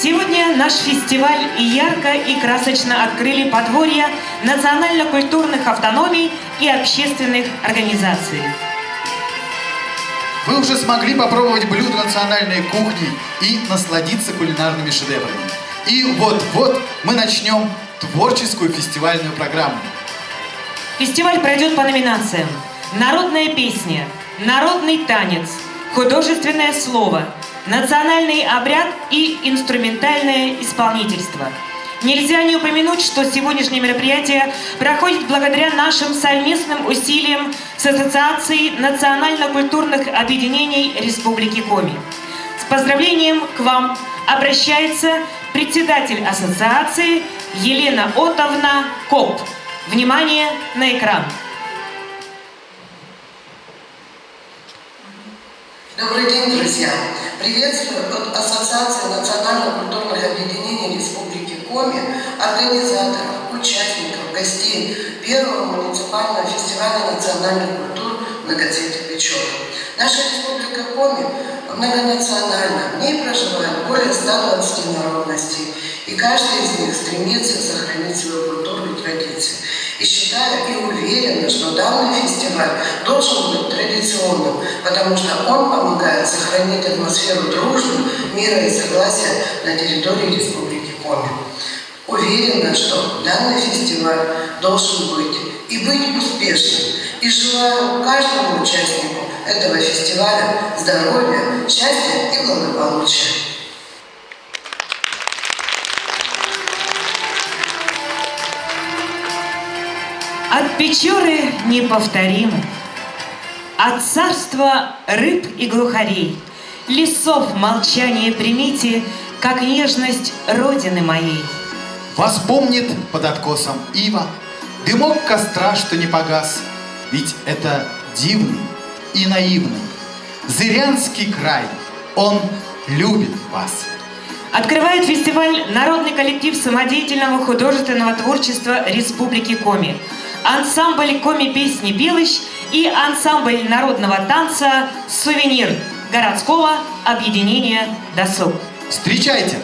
Сегодня наш фестиваль ярко и красочно открыли подворья национально-культурных автономий и общественных организаций. Вы уже смогли попробовать блюда национальной кухни и насладиться кулинарными шедеврами. И вот-вот мы начнем творческую фестивальную программу. Фестиваль пройдет по номинациям: народная песня, народный танец, художественное слово, национальный обряд и инструментальное исполнительство. Нельзя не упомянуть, что сегодняшнее мероприятие проходит благодаря нашим совместным усилиям с Ассоциацией национально-культурных объединений Республики Коми. С поздравлением к вам обращается председатель ассоциации Елена Отовна Коп. Внимание на экран. Добрый день, друзья! Приветствую от Ассоциации национально-культурных объединений Республики Коми, организаторов, участников, гостей первого муниципального фестиваля национальных культур «Многоцветие Печоры». Наша Республика Коми многонациональна, в ней проживает более 120 народностей, и каждый из них стремится сохранить свою культуру и традиции. И считаю и уверена, что данный фестиваль должен быть традиционным, потому что он помогает сохранить атмосферу дружбы, мира и согласия на территории Республики Коми. Уверена, что данный фестиваль должен быть и быть успешным. И желаю каждому участнику этого фестиваля здоровья, счастья и благополучия. От Печоры неповторимых, от царства рыб и глухарей, лесов молчание примите, как нежность родины моей. Вас помнит под откосом ива, дымок костра, что не погас, ведь это дивный и наивный Зырянский край, он любит вас. Открывает фестиваль народный коллектив самодеятельного художественного творчества Республики Коми, ансамбль коми-песни «Белыщ» и ансамбль народного танца «Сувенир» городского объединения «Досуг». Встречайте!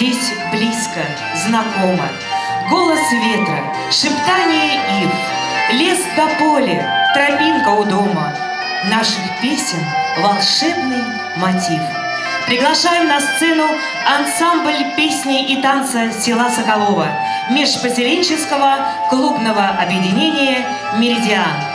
здесь близко, знакомо. Голос ветра, шептание ив, лес до поля, тропинка у дома. Наших песен волшебный мотив. Приглашаем на сцену ансамбль песни и танца села Соколова межпоселенческого клубного объединения «Меридиан».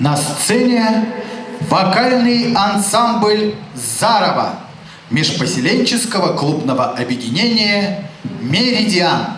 На сцене вокальный ансамбль «Зарово» межпоселенческого клубного объединения «Меридиан».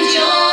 Enjoy.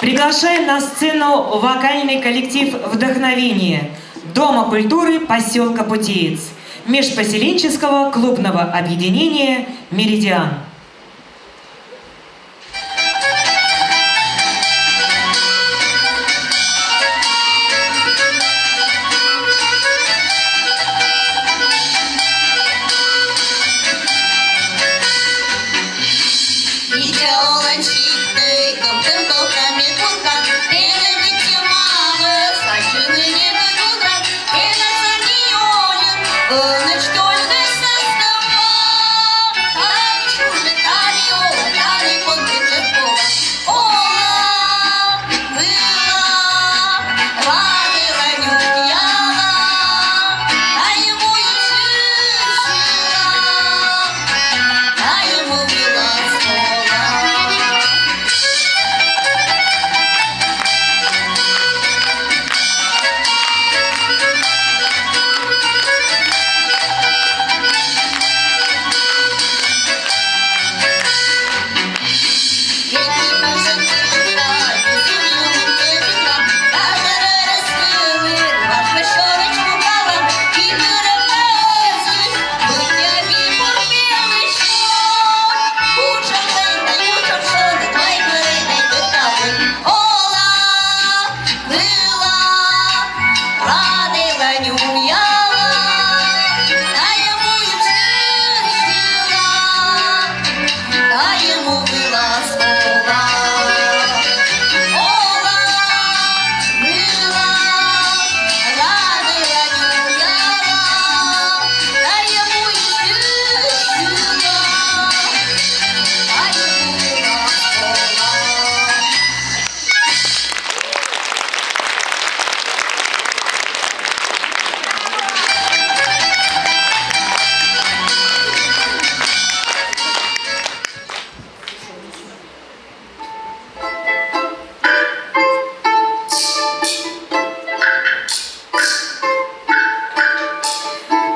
Приглашаем на сцену вокальный коллектив «Вдохновение» Дома культуры поселка Путеец межпоселенческого клубного объединения «Меридиан».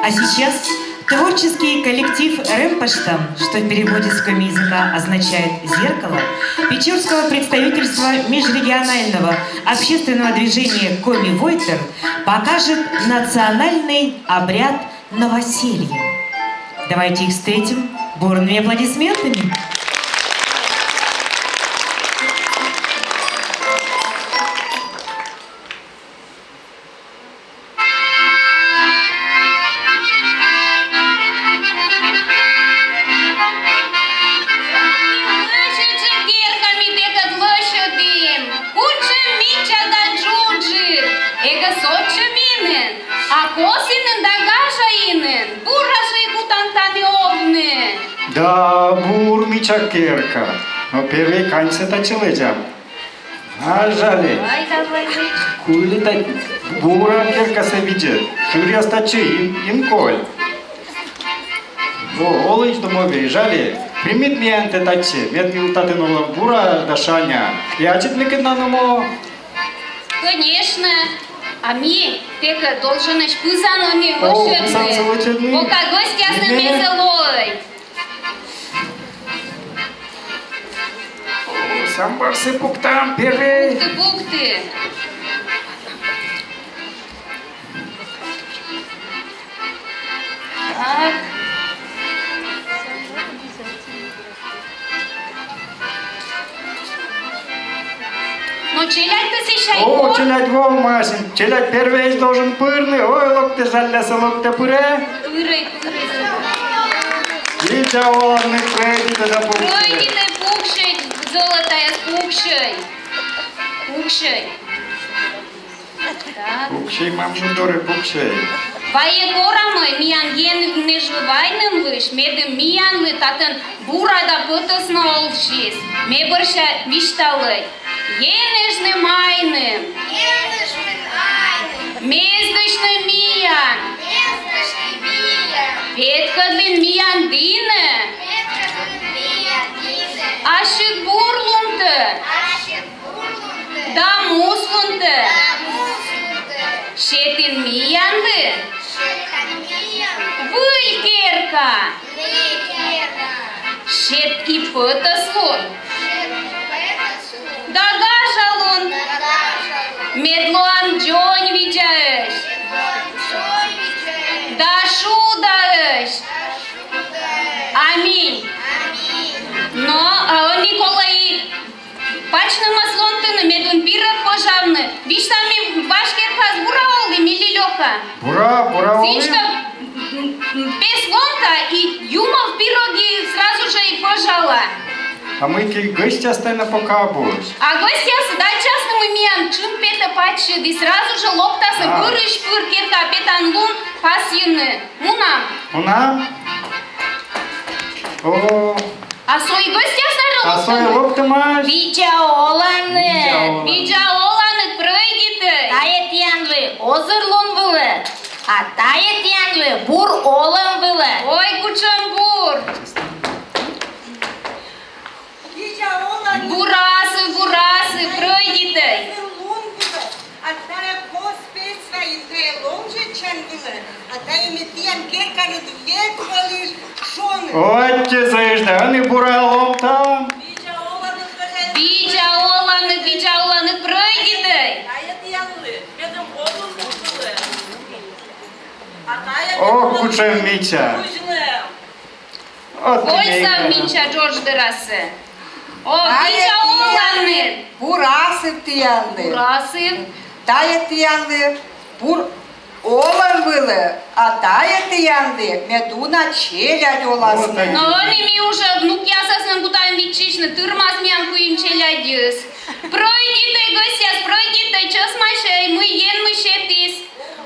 А сейчас творческий коллектив «Ремпашта», что в переводе с коми-языка означает «зеркало», Печорского представительства межрегионального общественного движения «Коми-Войтер» покажет национальный обряд новоселья. Давайте их встретим бурными аплодисментами. Да, бур мичакерка. Но первый конец очелечам. А жаль. Кулита бура керка се видит. Шуря стачи инколь. О, олыч домовей, жаль. Примит мне анте тачи. Вет ми утатынула бура дашаня. И ачит мне киднануло. Конечно. А мне тека должен аж пузанони лошадный. О, как гости остановилой. Сам барсы пуктам первый. Бухты. Так. Ну, челядь-то сейчас. О, челядь вол масин. Челядь первый должен пырный. Ой, локте жалляса, локте пыре. Пырай. И джаволарный пройди тогда пукши. Пройди ты пукшей, золотая пукшей. Пукшей. Так. Пукшей, мамшу доры, пукшей. Вае корамы миян ен нежвайным лыш, медым миян лы татын burada пытысны олшис. Ме бырша мишталы. Енежны майным. Мездышны миян. Петкадлин миян дины. Ашык бурлунты. Да муслунты. Шетин миянды. Вылькерка. Шет и пытыслун. Да гажалу. Медлуан Джон видяешь. Дашу даешь. Аминь. Но Николай Пачны маслонтыны медун пирог пожавны. Виштами башкерказ бура олды мили лёка. Бура Зинчка без лонта и юмов пироги сразу же и пожала. А мы гостя стайна пока будешь. А гостя дай частному миян чун пета пачы, и сразу же лоптасы бырыш пыркерка петан лун пасьыны. Мунам. Уна? О, А сой гостя а сары свой лоптымаш? Видеоланы. Видеоланы пройдиты. Тает янлы озырлон вылы. А тает янлы бур олым вылы. Ой, кучамбур. Бурасы, пройдиты. Отче заезжданы бура ломта. Видеоланы пройдиты. О, кучем Митя. От Ой, тебе, сам Ивана. Минча Джордж дырасы. О, видеоланы. Бурасы тиянды. Бурасы. Тая тиянды. Бур олам было. А тая тиянды. Медуна челядь Вот оласны. так. Но они ми уже внук ясасны кутам вичишны, тырмаз миян куим челядюс. Пройдиты, гостяс, пройдиты, чос машай, мы ен мы шептис.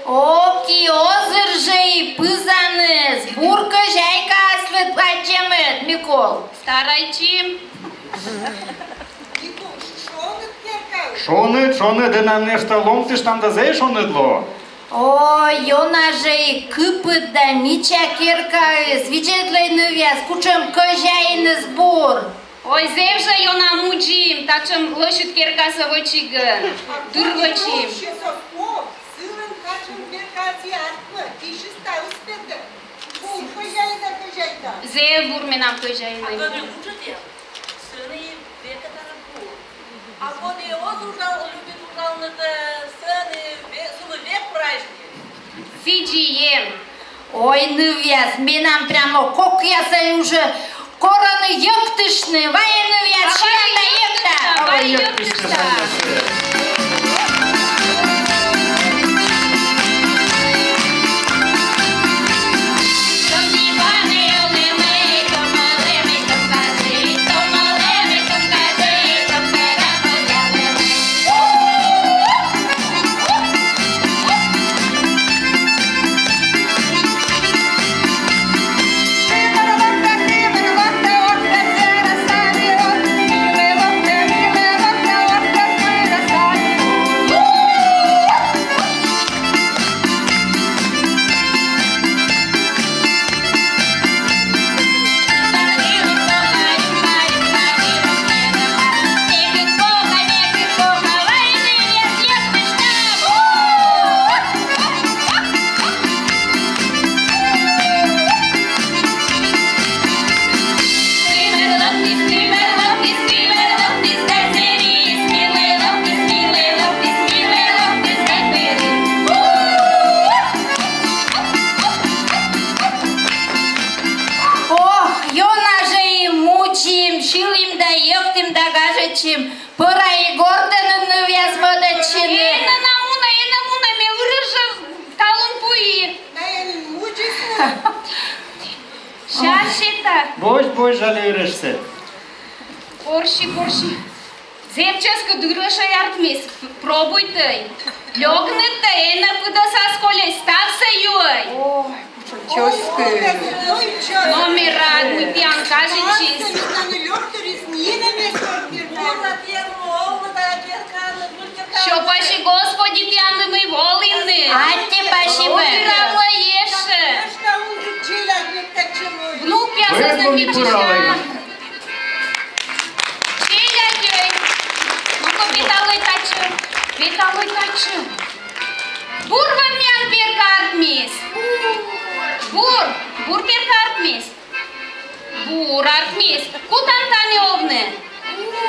Оки озыржей пызаны. Бурка жайка асвет пачемет, Микол. Старайчим. Шоны, де нам нешта ломтиш там да зей шоны дло. О, йона жей кыпыт да мича керкаыс. Виджетлей нывяз, кучем кожайны сбор. Ой, зевжа йона муджим, тачем лошадь керкаса вочиган. Дурвочим. Зев бурменам кожайны. А вот и он любит век праздник. Фиджием. Ой, нывяз, менам прямо кок ясай уже короны ёптышны. Вай нывяз, шията ёпта. Ой, ёптышта. Чим пора і горден нывяз водачины. Ена намуна, ме вырыжа талон пуи. Шашита. Boş жалерешься. Порши. Зевческа дырыша яртмес. Пробуй ты. Лёгны ты, ена куда сосколя, стався ёй. Ой, чёская. Номер радный пьян, кажи чист. Що паші Господі п'яни ми волини. Атте паші Опирала єше. Внук п'яса Ви мені знамічиша. порали. Челядьой. Ну-ка, віталой тачу. Бур вам мян перкартміс. Бур перкартміс. Бур артміс. Кутан тане овне.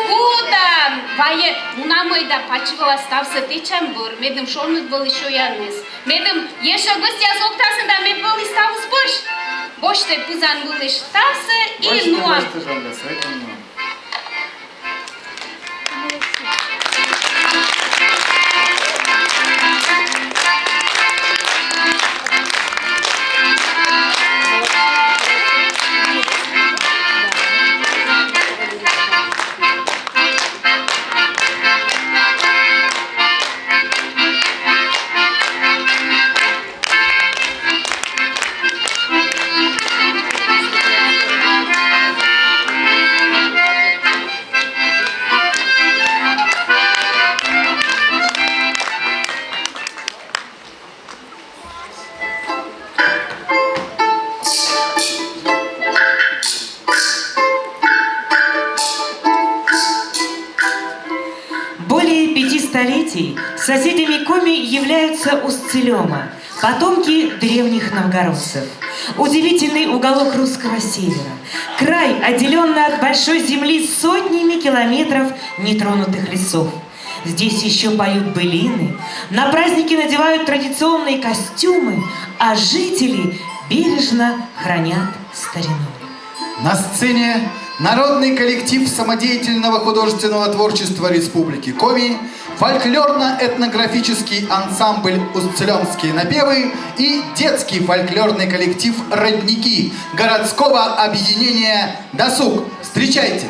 Куда? Вае, унамой да пачивала ставса течем бур, медым шонут был еще яныс. Медым еще гостя зоктасын да мед был и ставс бош. Бош те пузан был и ставса и нуам. Бачите, Жанна, с этим, ну. Более 5 столетий соседями Коми являются Устцелема, потомки древних новгородцев. Удивительный уголок русского севера. Край, отделенный от большой земли сотнями километров нетронутых лесов. Здесь еще поют былины, на праздники надевают традиционные костюмы, а жители бережно хранят старину. На сцене народный коллектив самодеятельного художественного творчества Республики Коми, фольклорно-этнографический ансамбль «Устцелемские напевы» и детский фольклорный коллектив «Родники» городского объединения «Досуг». Встречайте!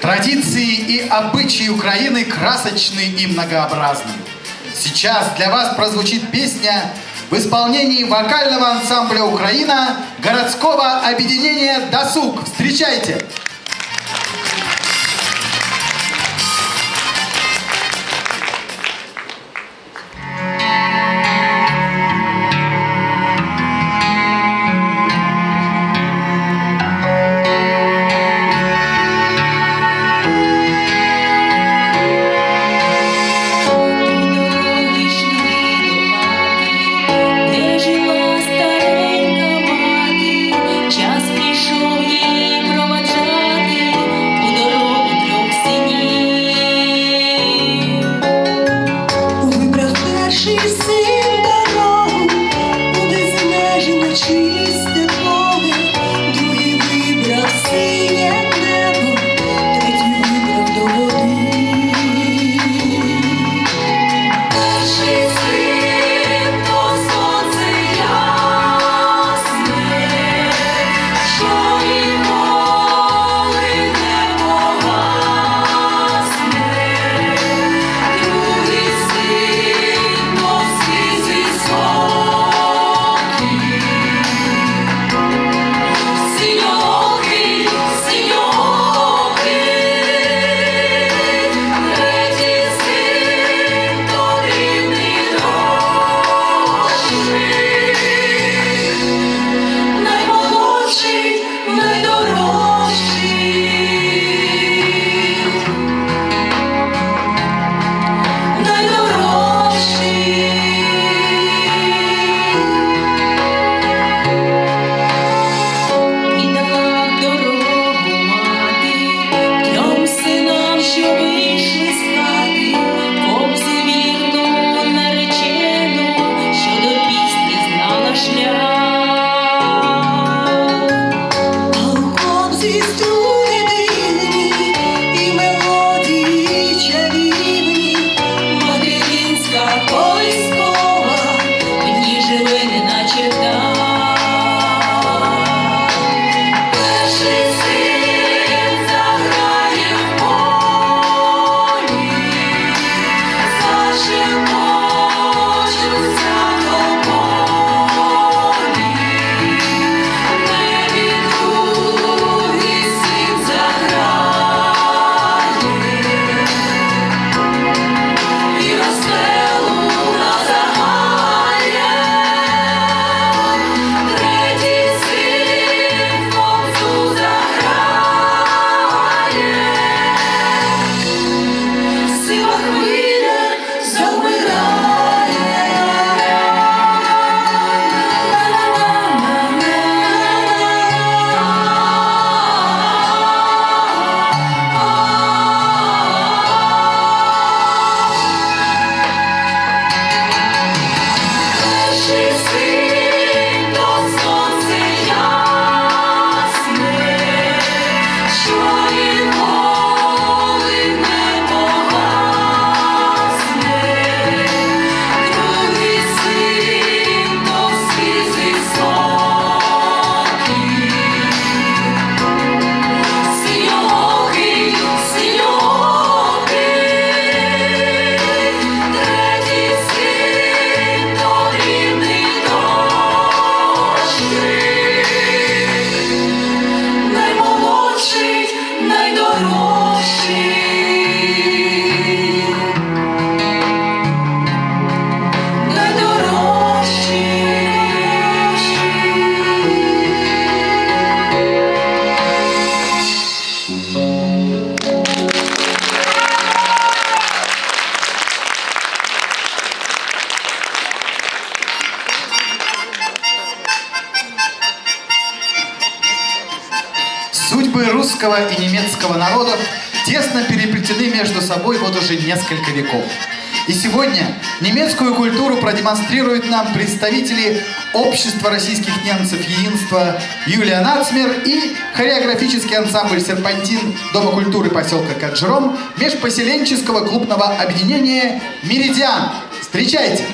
Традиции и обычаи Украины красочны и многообразны. Сейчас для вас прозвучит песня в исполнении вокального ансамбля «Украина» городского объединения «Досуг». Встречайте! Де жила старенька мати, час прийшов її проводжати у дорогу трьох синів. Вибрав перший син дорогу, у безмежне чисте поле, другий вибрав синє небо, третій вибрав до води. Перший син то сонце ясне, що ніколи не погасне. Другий син то світ високий, синьокий, синьокий. Третій син то рівний дощик, наймолодший, найдорожчий. І дала дорогу мати трьом синам, що вийшли з хати, кобзу вірну наречену, що до пісні знала шлях. А у кобзі струни дивні і мелодії чарівні, материнська колискова в ній живе, неначе птах. Перший син заграє в полі, зашепочуться тополі. В небі другий син заграє, і веселу назагає. Третій син кобзу заграє, сива хвиля завмирає. Перший син то сонце ясне, що ніколи не погасне. Другий син то світ високий, синьокий, синьокий. Третій син то рівний дощик, наймолодший, найдорожчий. Судьбы русского и немецкого народов тесно переплетены между собой вот уже несколько веков. И сегодня немецкую культуру продемонстрируют нам представители Общества российских немцев «Единство» Юлия Нацмер и хореографический ансамбль «Серпантин» Дома культуры поселка Каджером межпоселенческого клубного объединения «Меридиан». Встречайте!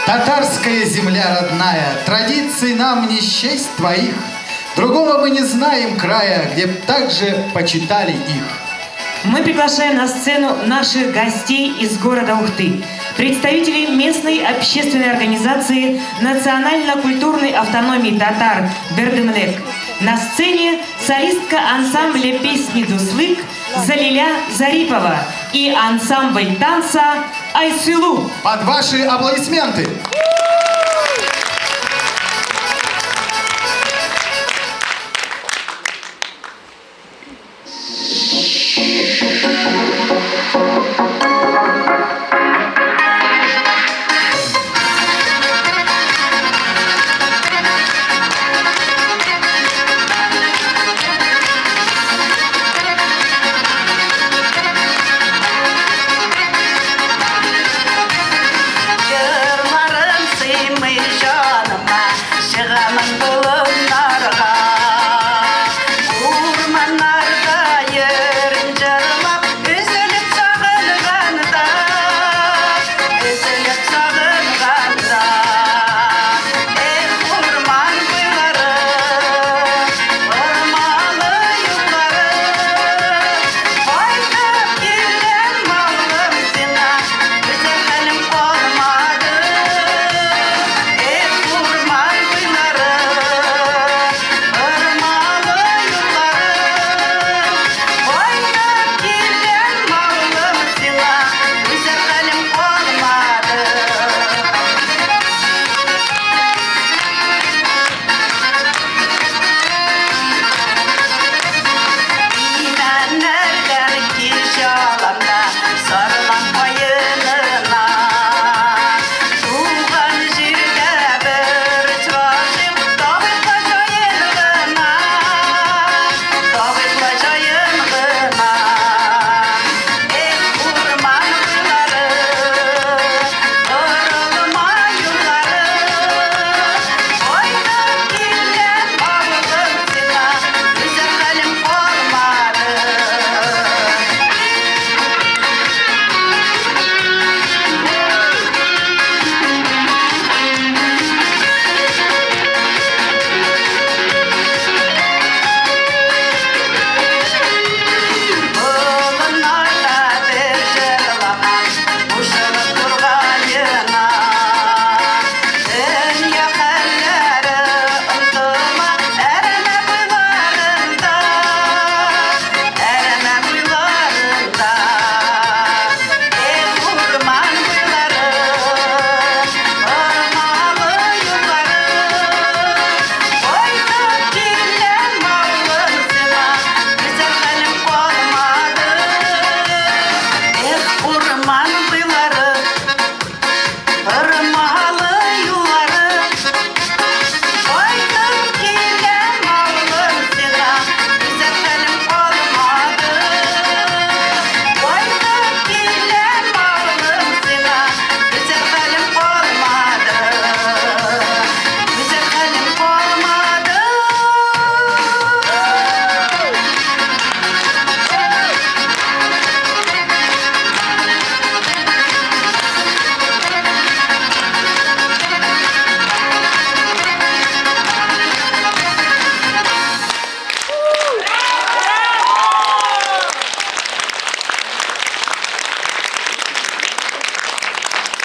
Татарская земля родная, традиций нам не счесть твоих. Другого мы не знаем края, где б так же почитали их. мы приглашаем на сцену наших гостей из города Ухты, представителей местной общественной организации национально-культурной автономии татар Бердымлек. На сцене солистка ансамбля песни «Дуслык» Залиля Зарипова и ансамбль танца «Айсылу». Под ваши аплодисменты!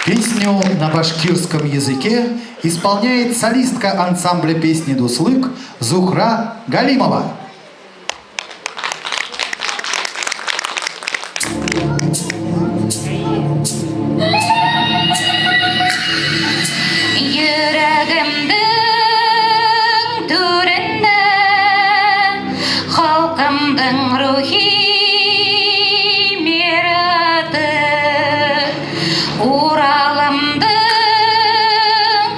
Песню на башкирском языке исполняет солистка ансамбля песни «Дуслык» Зухра Галимова. Йөрәгемдең түрендә халкымдың рухи мираты, Уралымдың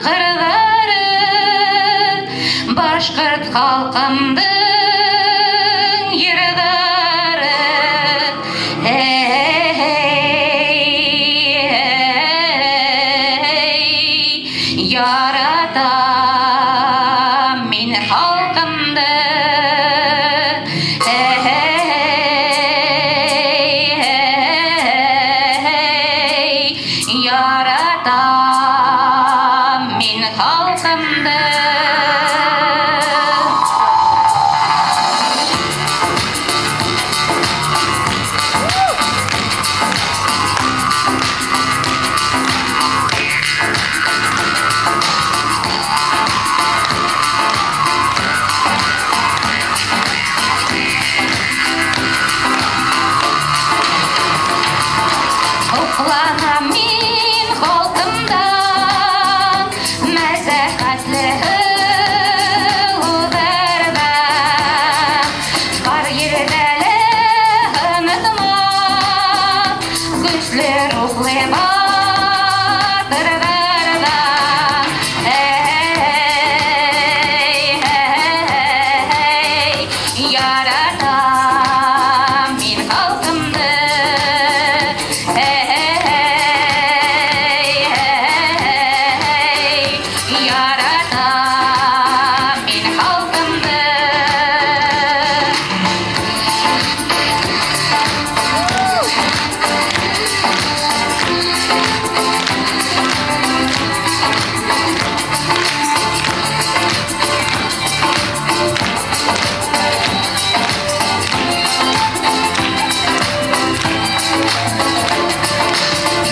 кырлары, башкорт халкымдың йырдары. Яратам мин халкымды, яратам мин халкымды. Сокланам мин халкымдан, мәслихәтле уллардан. Бар йөрәкле өмитма, көчле рухлы батырлардан. Яратам мин халкымды, яратам мин халкымды.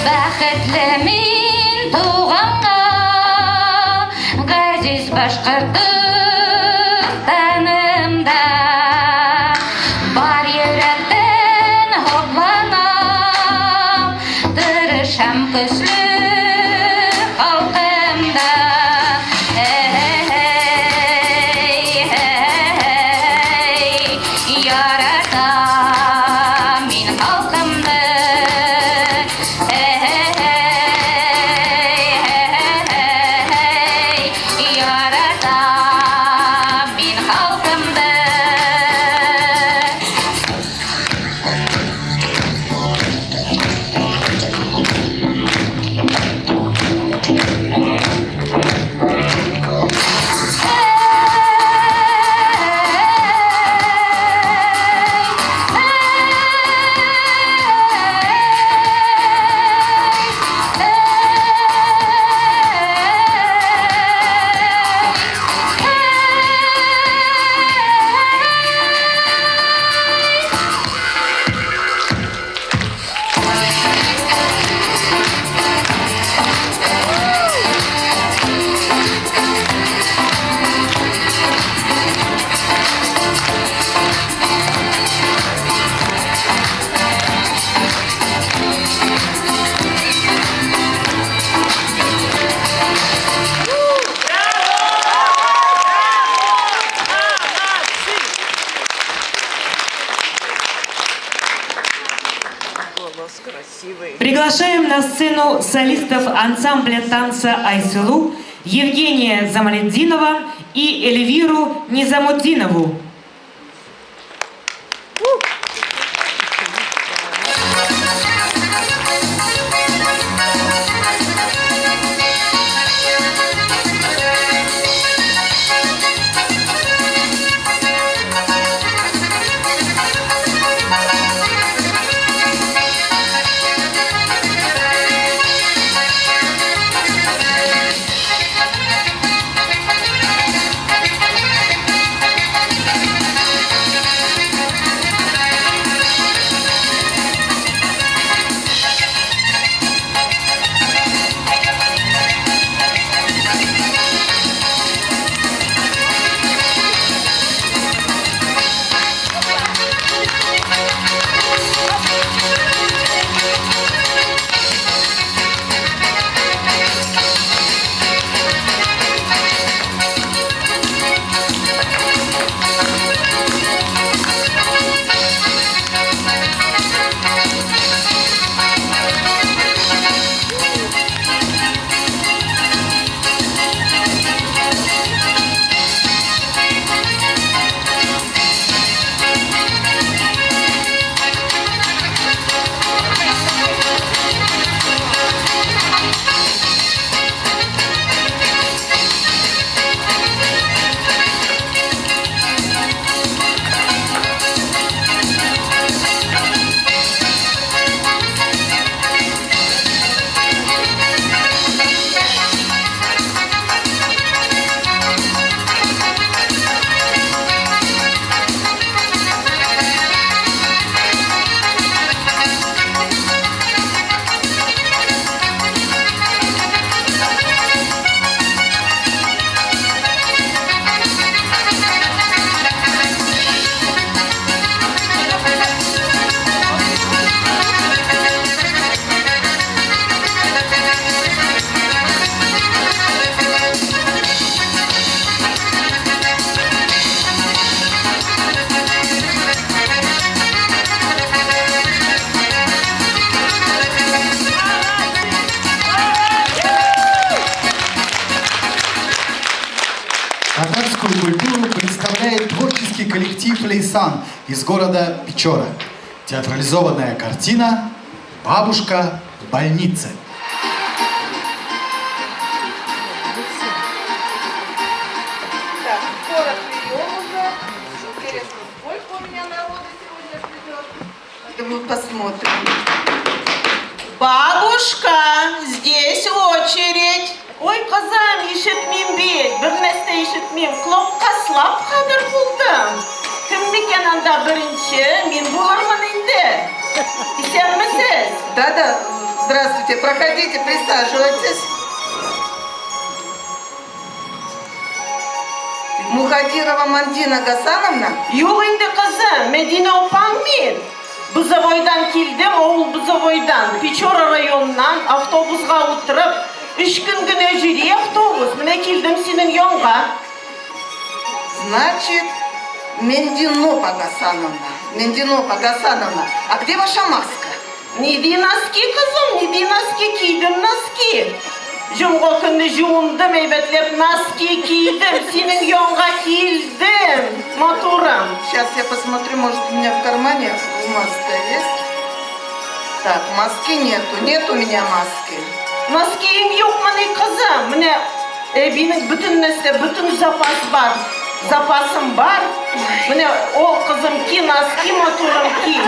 Бәхетле мин туганга, газиз Башкортстанымда. Бар йөрәктән хупланам, тырышам көчле халкымда. Яратам мин халкымды, яратам мин халкымды. Приглашаем на сцену солистов ансамбля танца «Айсылу» Евгения Замалетдинова и Эльвиру Низамутдинову. Лейсан из города Печора. Театрализованная картина «Бабушка в больнице». Так, скоро прием уже. Интересно, сколько у меня народа сегодня придет? Думаю, посмотрим. Бабушка, здесь очередь. Ой, kızım, işitmeyim bey. Bir nesne işitmeyim. Klopka slap kadar buldum. Kim biken anda birinci, min bularman indi. İster misiniz? Да-да, здравствуйте, проходите, присаживайтесь. Мухадирова Мандина Гасановна? Yok indi kızım, Medine Opan min. Buzavoy'dan kildim, oğul Buzavoy'dan. Piçora rayonundan avtobusga oturup, 3 gün güne jüri avtobus. Mine kildim senin yonga. Значит, Мендинопа Гасановна. А где ваша маска? Ne di naski kızım, ne di naski giydim naski. Cumgo günü jumdum, eybetlep naski giydim, senin yonga kildim. Motorum. Сейчас я посмотрю, может у меня в кармане маска есть. Так, маски нету, нет у меня маски. Naskiyim yok mu ne kızım? Mine benim bütün nesle, bütün zapasım var. Mine o kızım ki naski motorum ki.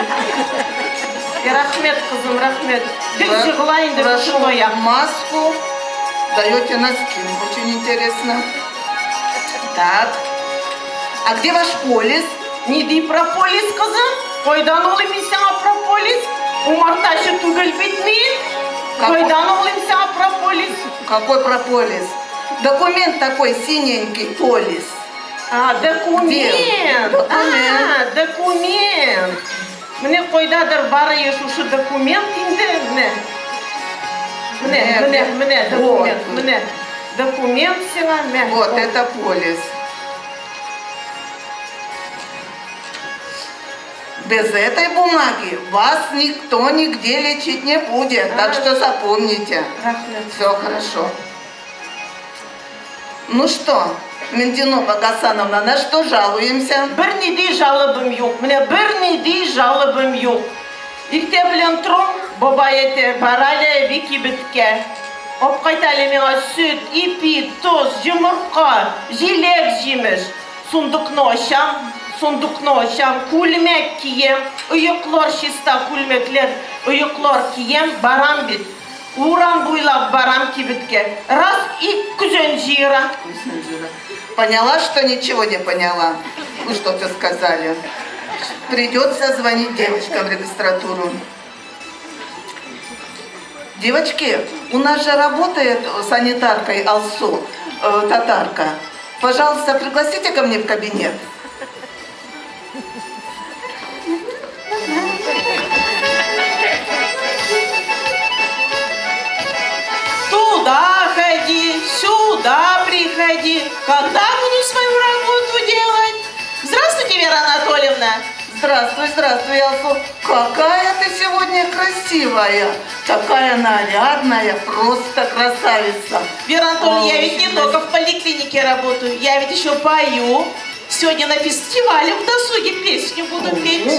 Rahmet kızım, rahmet. Dük jığlayın da Прошу şuraya. маску, даете носки. Очень интересно. Так, а где ваш полис? Ne di propolis kızım? Koydan olayım sana propolis. Umartaşı tugel bitmeyin. Koydan olayım sana propolis. Какой прополис? Документ такой синенький, полис. А, документ. Документ. Документ. Мне койдаdır barıyor şu документ indi ne? Мне документ, Вот. мне документ сила, мне. Вот, это полис. Без этой бумаги вас никто нигде лечить не будет. Так что запомните. Все хорошо. Ну что, Мендинопа Гасановна, на что жалуемся? Bir nidi жалобым yok, мне bir nidi жалобым yok. İlte bilen trom, baba yete, barale, viki bitke. Op kaytali mena süt, ipi, toz, yumurka, jilek jimiş. Sundukno aşam, kulmek kiyem, uyuklar şista kulmekler, uyuklar kiyem, baram bit. Урам буйлап барам кибитке. Раз и күзен жира. Поняла, что ничего не поняла? Вы что-то сказали. Придется звонить девочкам в регистратуру. Девочки, у нас же работает санитаркой Алсу, татарка. Пожалуйста, пригласите ко мне в кабинет. Туда ходи, сюда приходи. Когда буду свою работу делать? Здравствуйте, Вера Анатольевна. Здравствуй, здравствуй, Алсу. Какая ты сегодня красивая. Такая нарядная, просто красавица. Вера Анатольевна, я ведь не Ой, только в поликлинике работаю, я ведь еще пою. Сегодня на фестивале в досуге песню буду петь.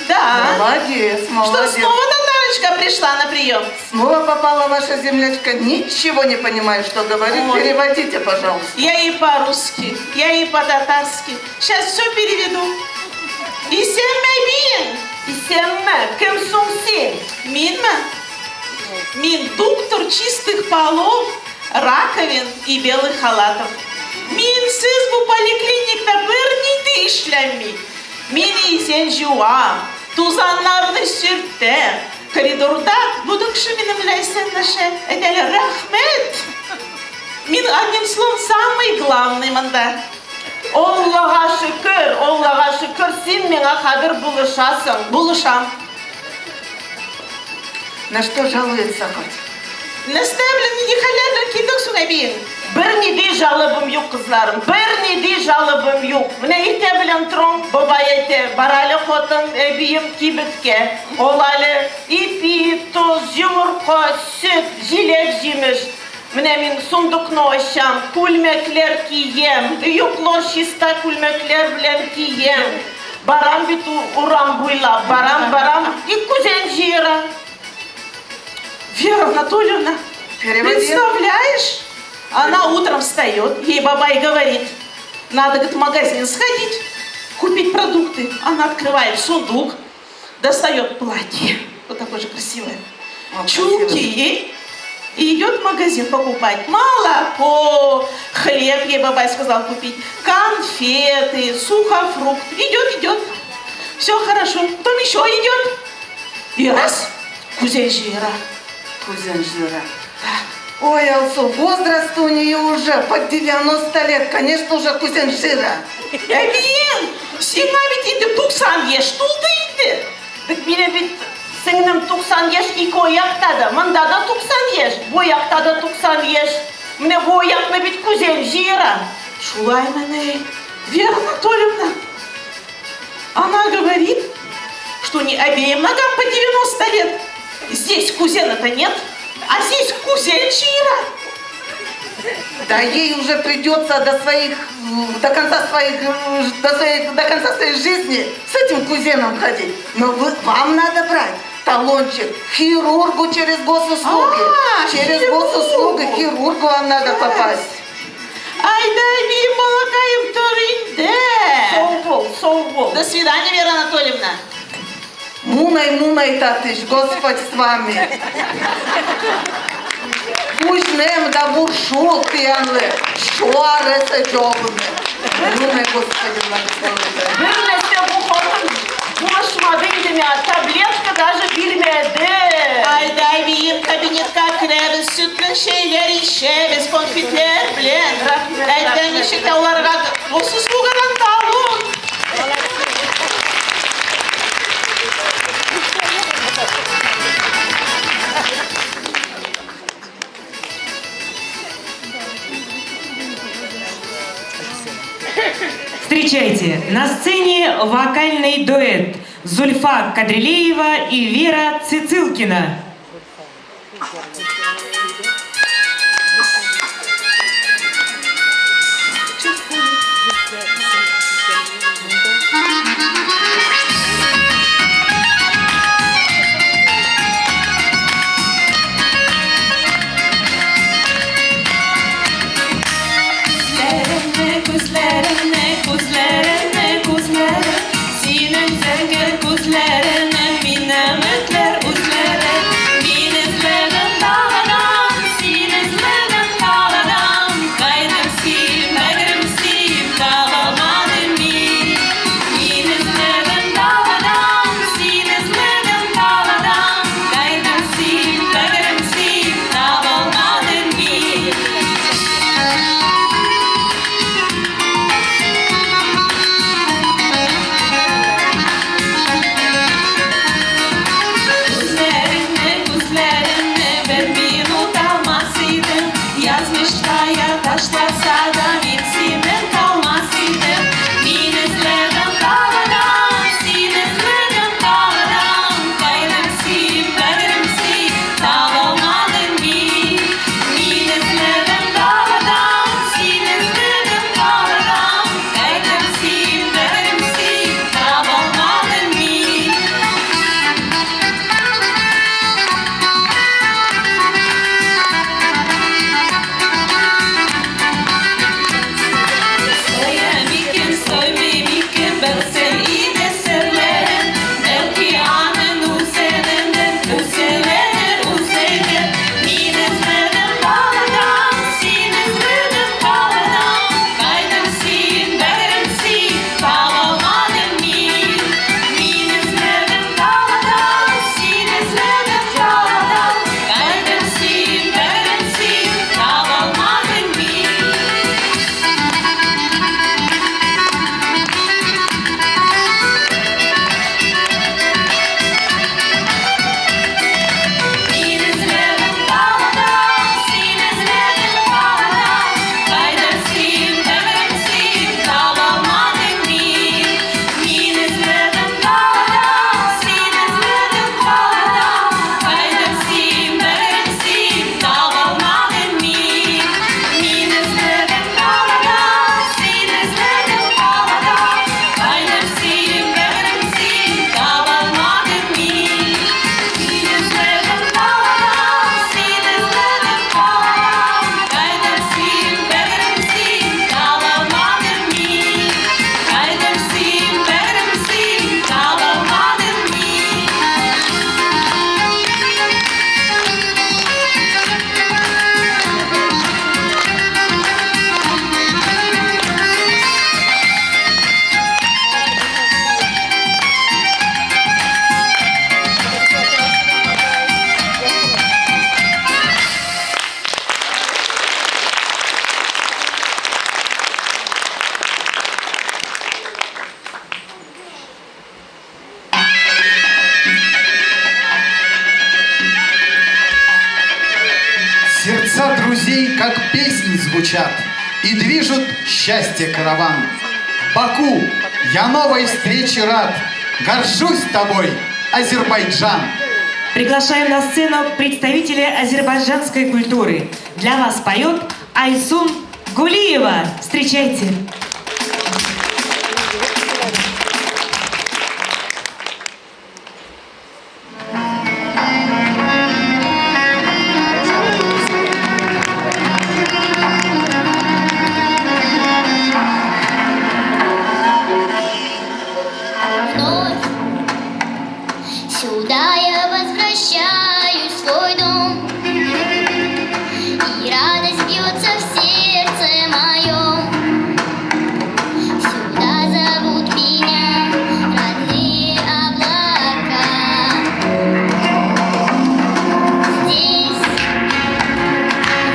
Да. Молодец, Что, молодец. снова Татарочка пришла на прием? Снова попала ваша землячка. Ничего не понимаю, что говорит. Ой. Переводите, пожалуйста. Я ей по-русски, я ей по-татарски. Сейчас все переведу. Исемме, кем сумсин? Минма? Мин доктор чистых полов, раковин и белых халатов. Мин сызбу поликлиникта bir işlemmi. Mini isen жуа, tuzanlarını sürtte. Коридорда будут шуминым сеннаше. Это рахмет. Мин одним словом самый главный манда. Allah'a şükür sen bana kadar buluşam. На что жалуется хоть? Nestavlen nihalarlar kildik sunabin. Bir nidi жалобым yok kızlarım, bir nidi жалобым yok. Mine ite bilen tron, baba ite, barali xotin, ebiyim kibitke. Olalı ipi, toz, yumurka, süt, jilek jimiş. Mine min sundukno aşam, kulmekler kiyem, yoklar şista kulmekler bilen kiyem. Барам бит урам буйлап, барам и кузен жира. Вера Анатольевна, Переводи. представляешь? Она утром встает, ей бабай говорит, надо, говорит, в магазин сходить, купить продукты. Она открывает сундук, достает платье, вот такое же красивое, чулки, и идет в магазин покупать молоко, хлеб, ей бабай сказал купить, конфеты, сухофрукт. Идет, все хорошо, потом еще идет, и раз, кузен жира. Кузен жира. Ой, Алсу, возраст у нее уже под 90 лет. Конечно, уже кузен жира. Әбейін, сен әбет енді 90 еш тұлды енді. Бит бире бит сеңнем 90 еш ике аяктады. Мында да 90 еш, бу аякта да 90 еш. Менә бу аякны бит кузен жира. Шулай мене, Вера Анатольевна, она говорит, что не обеим ногам по 90 лет. Здесь кузена-то нет, а здесь кузен жира. Да ей уже придется до конца своей жизни с этим кузеном ходить. Но вам надо брать талончик хирургу через госуслуги. Через хирургу. госуслуги хирургу вам надо попасть. Ай, дай мне молока им туринде. Соу. До свидания, Вера Анатольевна. Мунай, татыш, Господь с вами. Пусть нем да буршут пьянлы, шуарese джобны. Мунай, Господи, благослови. Birnese bu hanım bulaşmadı idime, tabletka даже bilmedi. Ay, дай мне кабинетка kremi, sütlü şeyler işemiz, konfitler bilen. Aydan işe onlara gosuzluğundan talon. Встречайте, на сцене вокальный дуэт Зульфа Кадрилеева и Вера Цицилкина. Sinem zengel kuzlerine minametler uzlere Сердца друзей, как песни, звучат и движут счастье караван. Баку, я новой встрече рад, горжусь тобой, Азербайджан. Приглашаем на сцену представителя азербайджанской культуры. Для вас поет Айсун Гулиева. Встречайте. Сюда я возвращаюсь в свой дом, и радость бьется в сердце моем. Сюда зовут меня родные облака. Здесь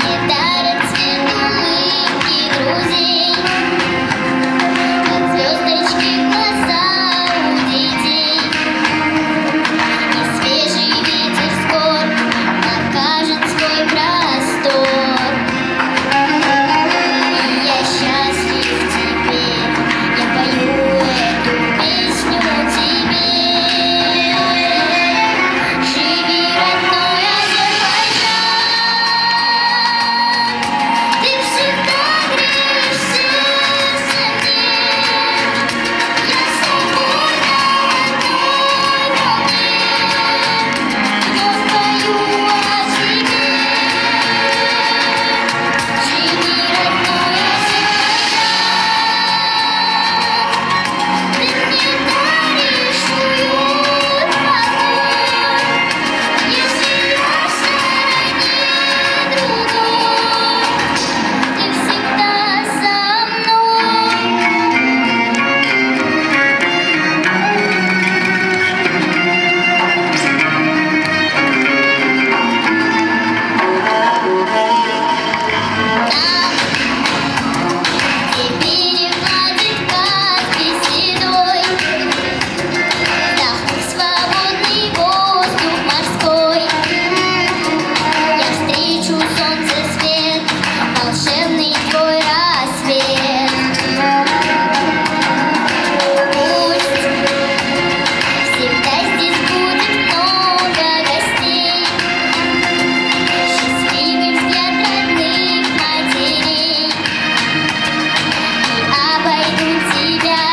мне дарят цвет улыбки друзей, как звездочки глаза у детей. Свежий ветер скоро покажет свой простор. И я счастлив теперь, я пою эту песню тебе. Живи, родной Азербайджан, ты всегда греешь сердце мне. Я свободна в твой момент. Но спою о тебе. Живи, родной Азербайджан, ты мне даришь уют, покой. Если я среди другой, ты всегда со Теперь гладит Каспий седой, вдохнув свободный воздух морской. Я встречу солнце свет, волшебный твой рассвет. Пусть всегда здесь будет много гостей, счастливый взгляд родных матерей. И обойдут тебя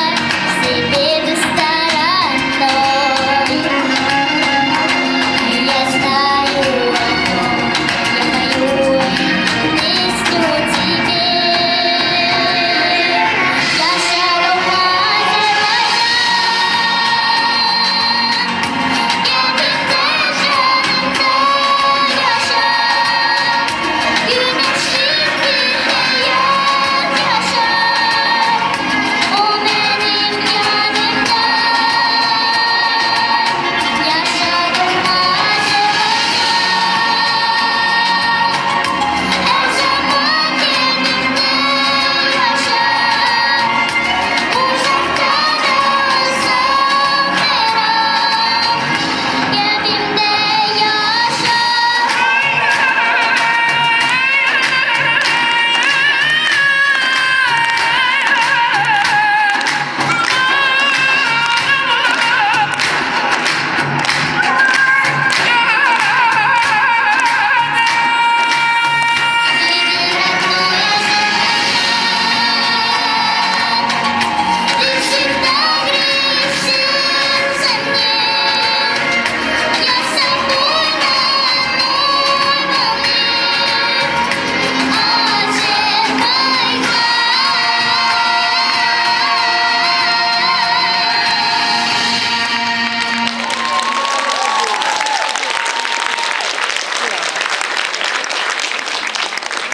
все беды стороной. И я знаю одно, я пою эту песню тебе. Я шагом на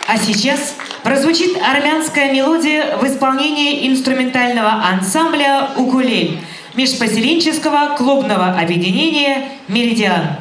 А сейчас прозвучит армянская мелодия в исполнении инструментального ансамбля «Укулель» межпоселенческого клубного объединения «Меридиан».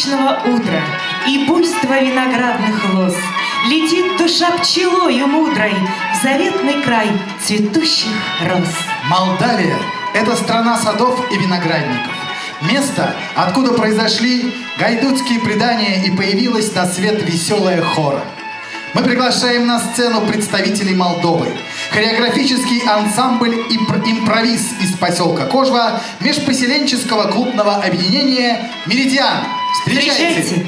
солнечного утра и буйства виноградных лоз летит душа пчелою мудрой в заветный край цветущих роз. Молдавия – это страна садов и виноградников. Место, откуда произошли гайдутские предания и появилась на свет веселая хора. Мы приглашаем на сцену представителей Молдовы. Хореографический ансамбль «Импровиз» из поселка Кожва межпоселенческого клубного объединения «Меридиан». Встречайте!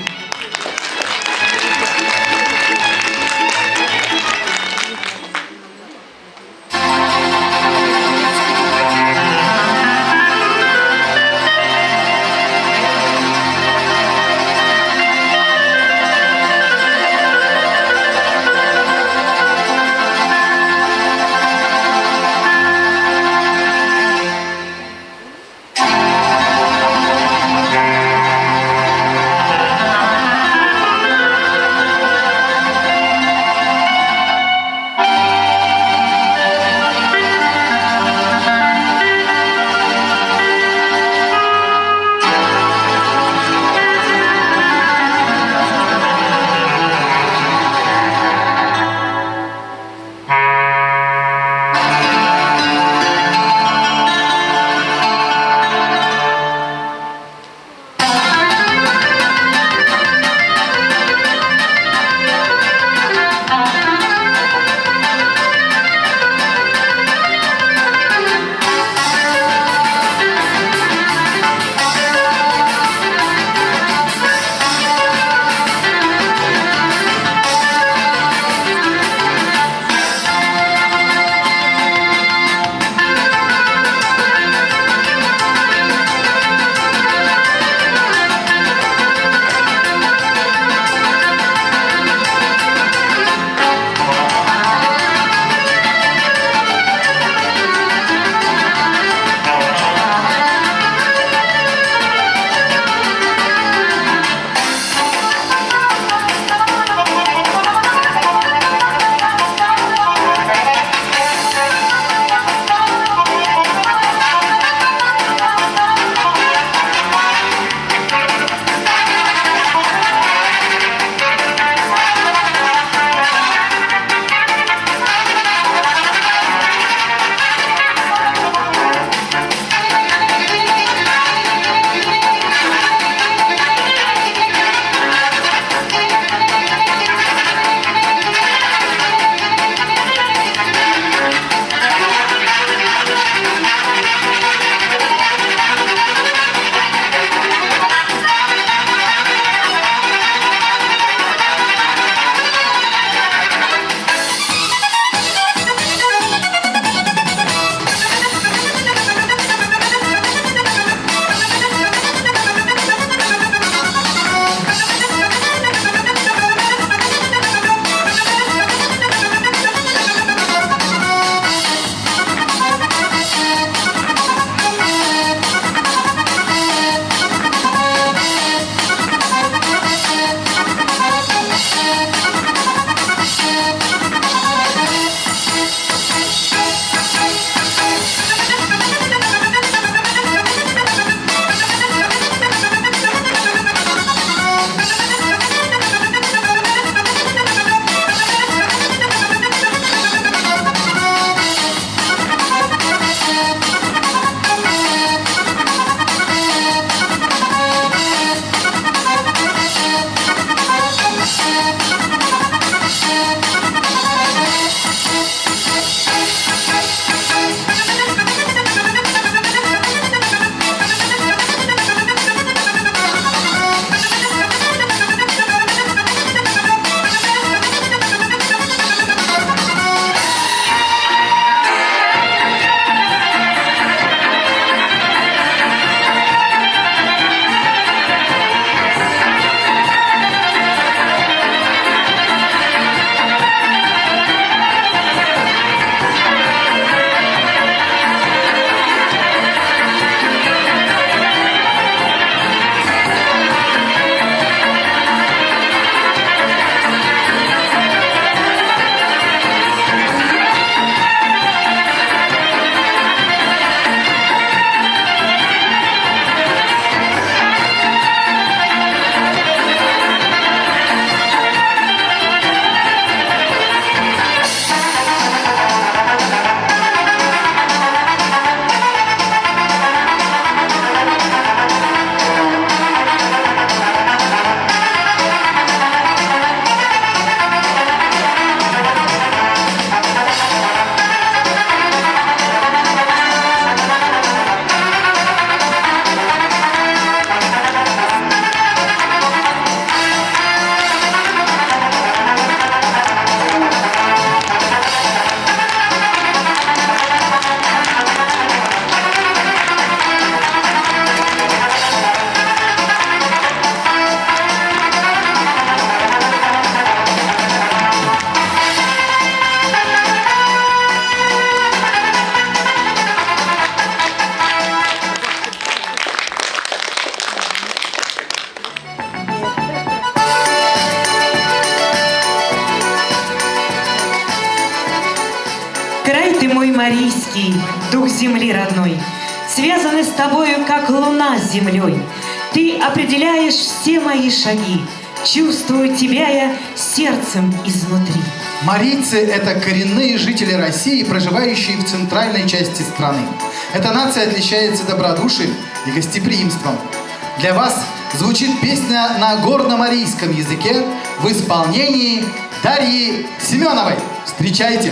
марийский, дух земли родной, связаны с тобою, как луна с землей. Ты определяешь все мои шаги, чувствую тебя я сердцем изнутри. Марийцы – это коренные жители России, проживающие в центральной части страны. Эта нация отличается добродушием и гостеприимством. Для вас звучит песня на горно-марийском языке в исполнении Дарьи Семеновой. Встречайте!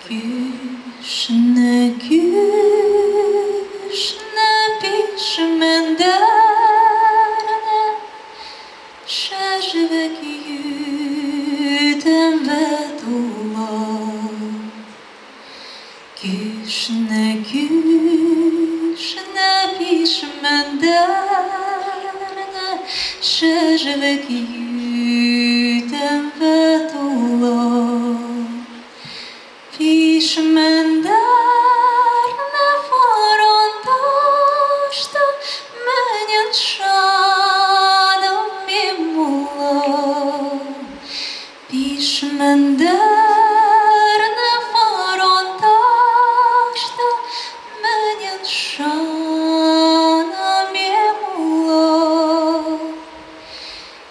Күшне, күшне пишмендерне, шажвек ютем ветула. Күшне, күшне пишмендерне, шажвек ютем ветула. Pişmendarne forontaşta menjen şanım mimula. Pişmendarne forontaşta menjen şanım mimula.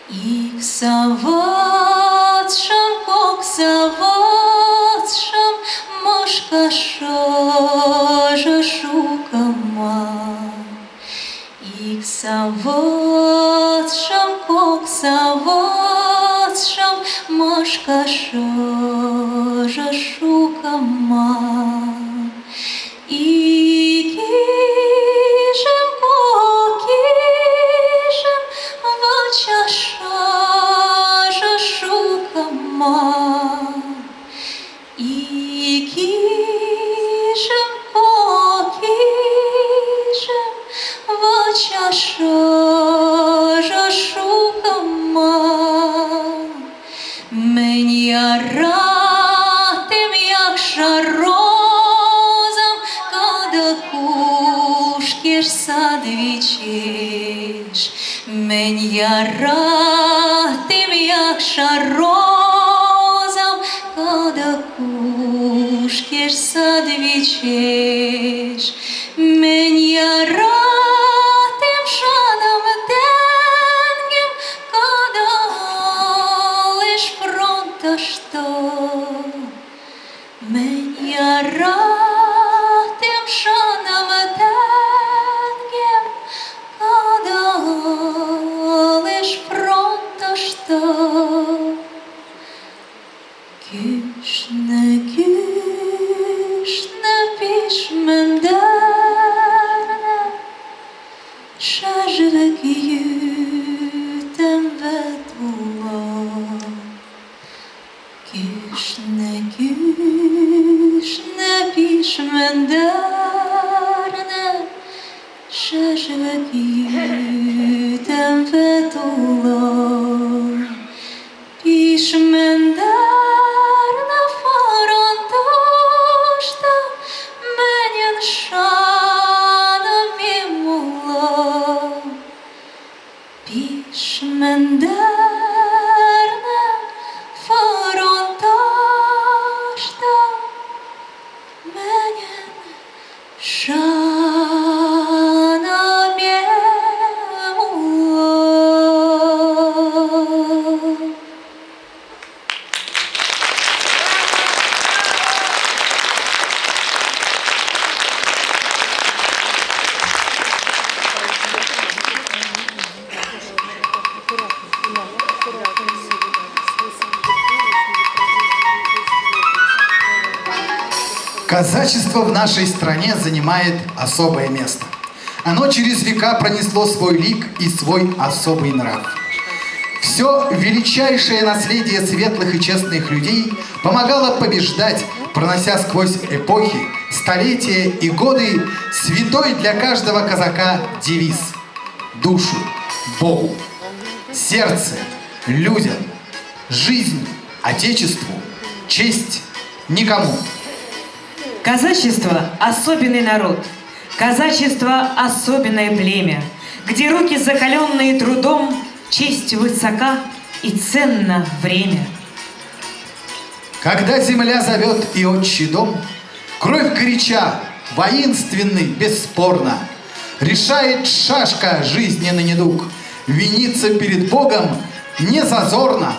İlk savatşam kok savatşam Мошка шажа шукама, их саватшам, кок саватшам, мошка шажа шукама. Икижем, кокижем, вача шажа шукама. Икижем, кокижем, вача шажа шукама. Меня ратим, як шарозам, когда кушкеш садвичеш. Меня ратим, як шарозам, когда кушкеш садвичеш. Меня ратим шаном тенгем, когда лишь фронта что. Меня ратим шаном тенгем, когда лишь фронта что. Күшне, күшне пишмендерне, шажвек ютем ветула. Күшне, күшне пишмендерне, шажвек ютем ветула. Пишмендерне forontaşta menjen şanım mimula. Pişmenderne forontaşta menjen şanım mimula. Казачество в нашей стране занимает особое место. Оно через века пронесло свой лик и свой особый нрав. Все величайшее наследие светлых и честных людей помогало побеждать, пронося сквозь эпохи, столетия и годы святой для каждого казака девиз: душу Богу, сердце людям, Жизнь Отечеству, честь никому. Казачество – особенный народ. Казачество – особенное племя, где руки, закаленные трудом, честь высока и ценно время. Когда земля зовет и отчий дом, кровь горяча, воинственный, бесспорно, решает шашка жизненный недуг, виниться перед Богом не зазорно.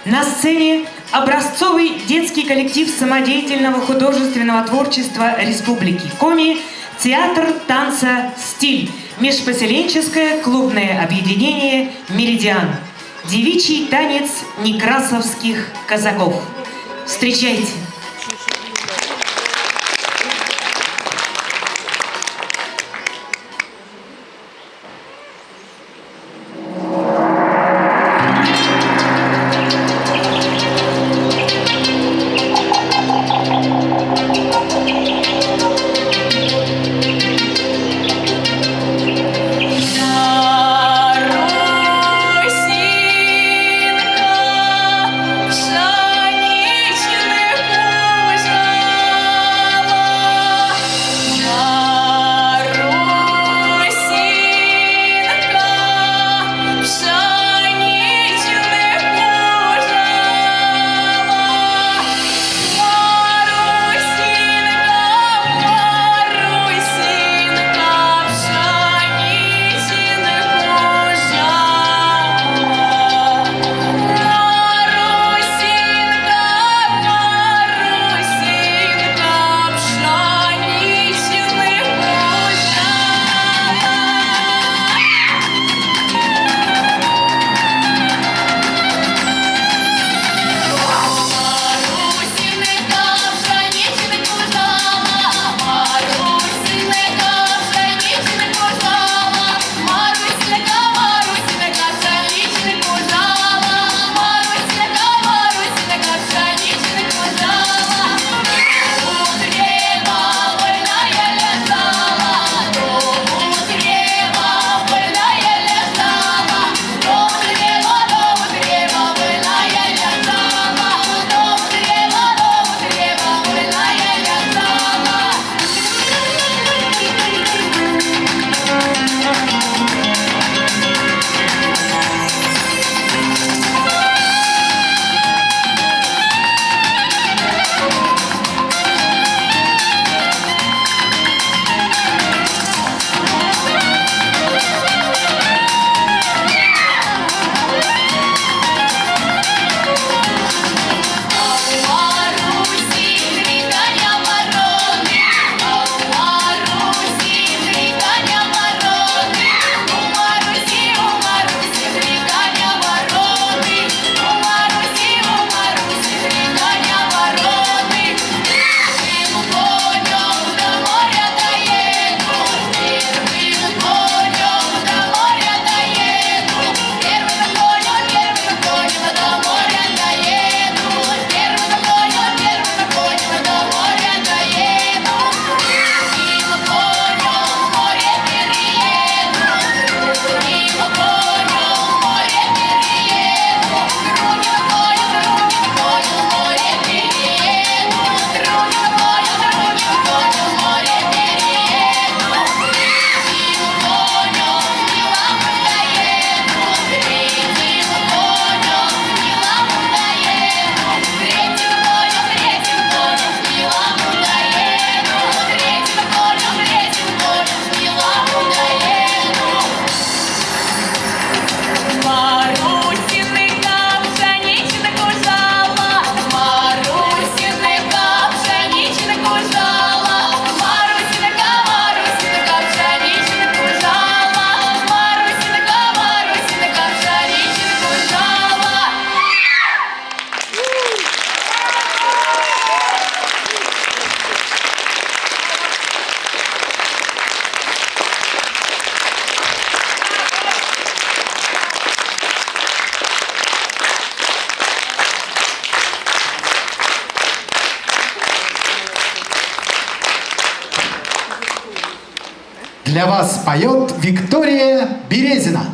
На сцене образцовый детский коллектив самодеятельного художественного творчества Республики Коми «Театр танца «Стиль», межпоселенческое клубное объединение «Меридиан», девичий танец некрасовских казаков. Встречайте! Для вас поет Виктория Березина.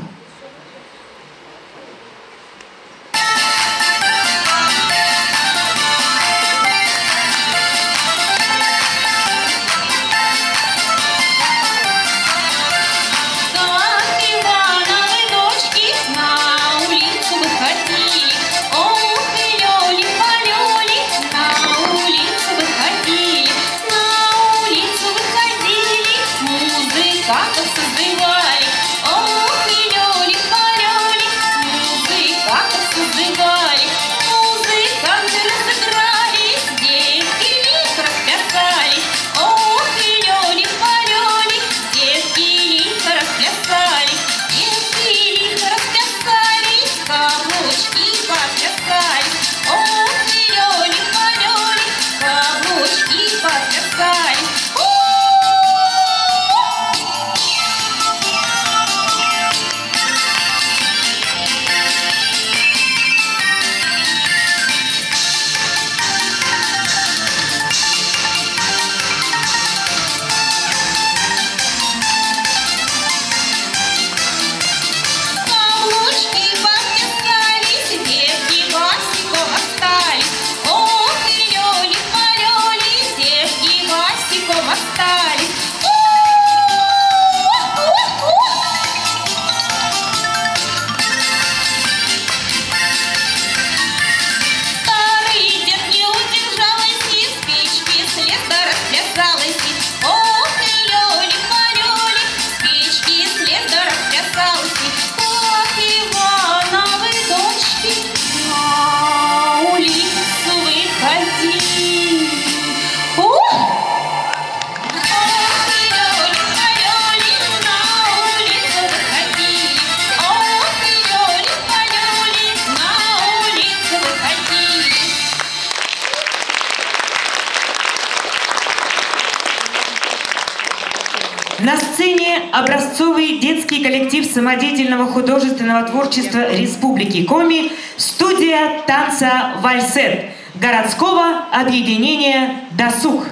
образцовый детский коллектив самодеятельного художественного творчества Республики Коми, студия танца «Вальсет» городского объединения «Досуг».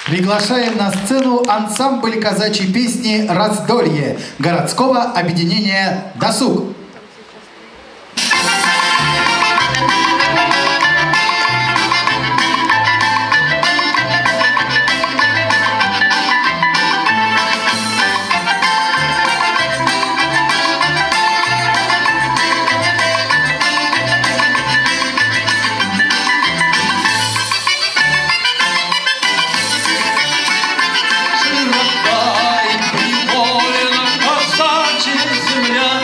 Приглашаем на сцену ансамбль казачьей песни «Раздолье» городского объединения «Досуг». Земля,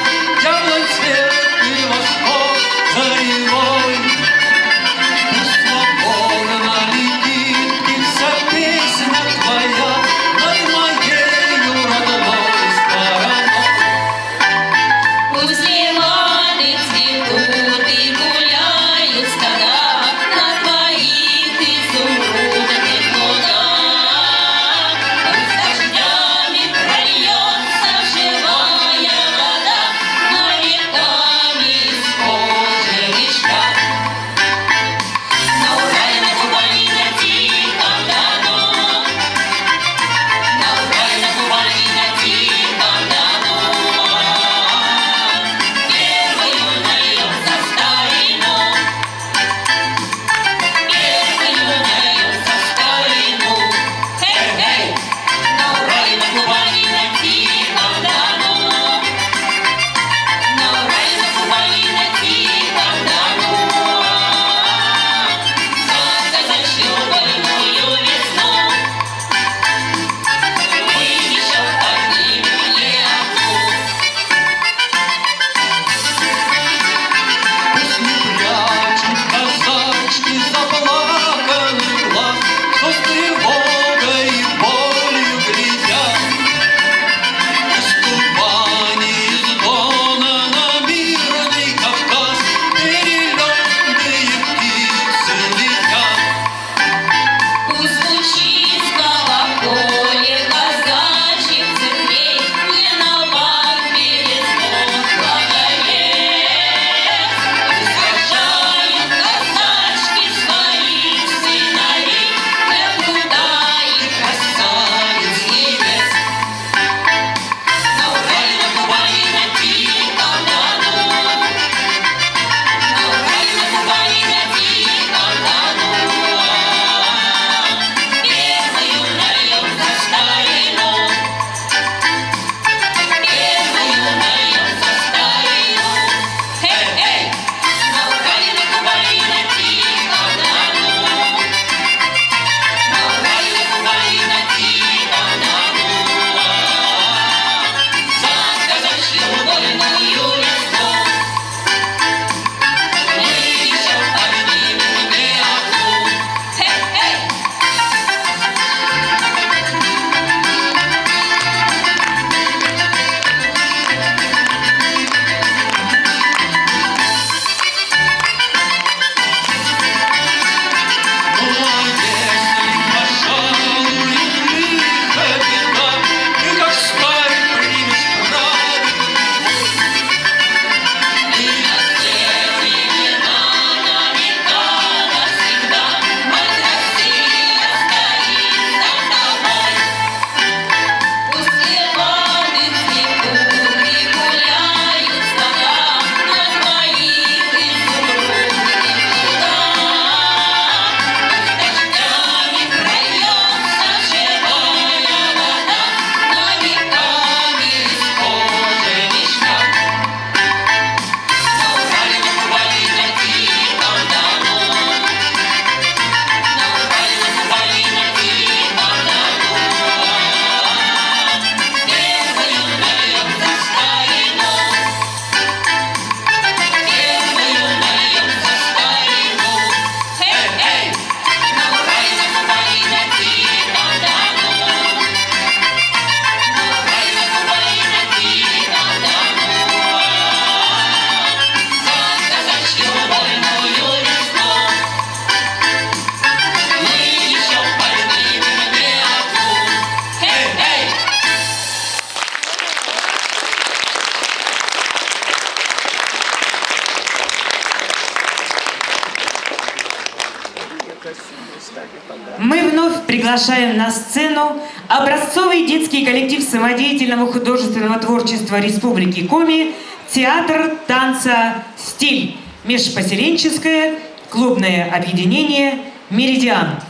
приглашаем на сцену образцовый детский коллектив самодеятельного художественного творчества Республики Коми «Театр танца «Стиль», межпоселенческое клубное объединение «Меридиан».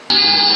Thank